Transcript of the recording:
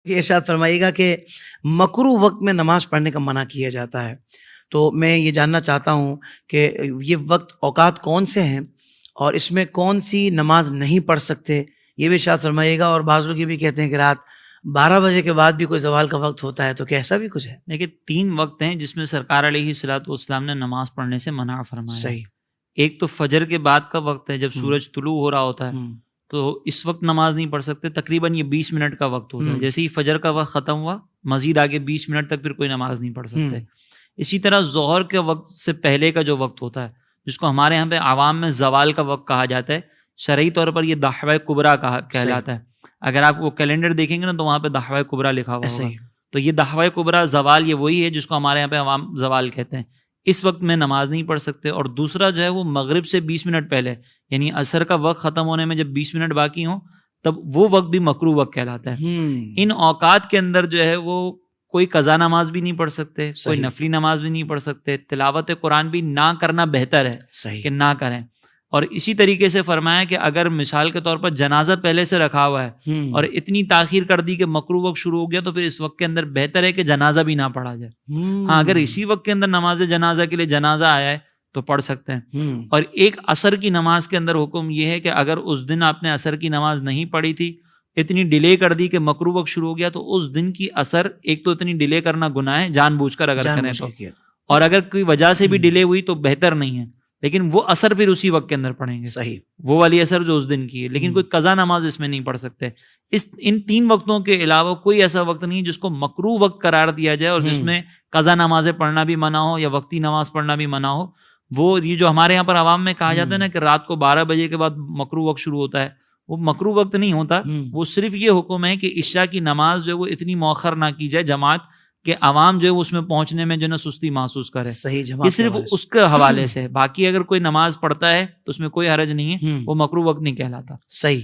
یہ ارشاد فرمائیے گا کہ مکروہ وقت میں نماز پڑھنے کا منع کیا جاتا ہے، تو میں یہ جاننا چاہتا ہوں کہ یہ وقت اوقات کون سے ہیں اور اس میں کون سی نماز نہیں پڑھ سکتے، یہ بھی ارشاد فرمائیے گا۔ اور بعض لوگ یہ بھی کہتے ہیں کہ رات 12 بجے کے بعد بھی کوئی زوال کا وقت ہوتا ہے، تو کیا ایسا بھی کچھ ہے؟ دیکھیے 3 وقت ہیں جس میں سرکار علیہ الصلوۃ والسلام نے نماز پڑھنے سے منع فرمایا ہے۔ صحیح۔ ایک تو فجر کے بعد کا وقت ہے جب ہم، سورج طلوع ہو رہا ہوتا ہے، ہم، تو اس وقت نماز نہیں پڑھ سکتے، تقریباً یہ 20 منٹ کا وقت ہوتا ہے۔ ہم، جیسے ہی فجر کا وقت ختم ہوا، مزید آگے 20 منٹ تک پھر کوئی نماز نہیں پڑھ سکتے۔ ہم، اسی طرح ظہر کے وقت سے پہلے کا جو وقت ہوتا ہے، جس کو ہمارے یہاں پہ عوام میں زوال کا وقت کہا جاتا ہے، شرعی طور پر یہ دحوہ کبریٰ کہلاتا ہے۔ اگر آپ وہ کیلنڈر دیکھیں گے نا تو وہاں پہ دحوہ کبریٰ لکھا ہوا ایسا ہوگا، ہی۔ تو یہ دحوہ کبریٰ زوال یہ وہی ہے جس کو ہمارے یہاں پہ عوام زوال کہتے ہیں۔ اس وقت میں نماز نہیں پڑھ سکتے۔ اور دوسرا جو ہے وہ مغرب سے 20 منٹ پہلے، یعنی عصر کا وقت ختم ہونے میں جب 20 منٹ باقی ہوں، تب وہ وقت بھی مکروہ وقت کہلاتا ہے۔ ان اوقات کے اندر جو ہے وہ کوئی قضا نماز بھی نہیں پڑھ سکتے، کوئی صحیح، نفلی نماز بھی نہیں پڑھ سکتے، تلاوت قرآن بھی نہ کرنا بہتر ہے صحیح۔ کہ نہ کریں۔ اور اسی طریقے سے فرمایا کہ اگر مثال کے طور پر جنازہ پہلے سے رکھا ہوا ہے ہم، اور اتنی تاخیر کر دی کہ مکروہ وقت شروع ہو گیا، تو پھر اس وقت کے اندر بہتر ہے کہ جنازہ بھی نہ پڑھا جائے۔ ہاں، اگر اسی وقت کے اندر نماز جنازہ کے لیے جنازہ آیا ہے تو پڑھ سکتے ہیں۔ ہم، اور ایک عصر کی نماز کے اندر حکم یہ ہے کہ اگر اس دن آپ نے عصر کی نماز نہیں پڑھی تھی، اتنی ڈیلے کر دی کہ مکروہ وقت شروع ہو گیا، تو اس دن کی عصر، ایک تو اتنی ڈیلے کرنا گناہ ہے جان بوجھ کر اگر جان کریں بوجھ تو، کے کیا۔ اور اگر کوئی وجہ سے بھی ڈیلے ہوئی تو بہتر نہیں ہے، لیکن وہ عصر پھر اسی وقت کے اندر پڑھیں گے، صحیح۔ وہ والی عصر جو اس دن کی ہے، لیکن کوئی قضا نماز اس میں نہیں پڑھ سکتے۔ ان 3 وقتوں کے علاوہ کوئی ایسا وقت نہیں جس کو مکروہ وقت قرار دیا جائے اور جس میں قضا نمازیں پڑھنا بھی منع ہو یا وقتی نماز پڑھنا بھی منع ہو۔ وہ یہ جو ہمارے یہاں پر عوام میں کہا جاتا ہے نا کہ رات کو 12 بجے کے بعد مکروہ وقت شروع ہوتا ہے، وہ مکروہ وقت نہیں ہوتا، وہ صرف یہ حکم ہے کہ عشاء کی نماز جو ہے وہ اتنی مؤخر نہ کی جائے جماعت کہ عوام جو ہے اس میں پہنچنے میں جو ہے نا سستی محسوس کرے۔ صحیح، یہ جماعت کے صرف حوالے سے۔ اس کے حوالے سے ہے، باقی اگر کوئی نماز پڑھتا ہے تو اس میں کوئی حرج نہیں ہے، وہ مکروہ وقت نہیں کہلاتا۔ صحیح۔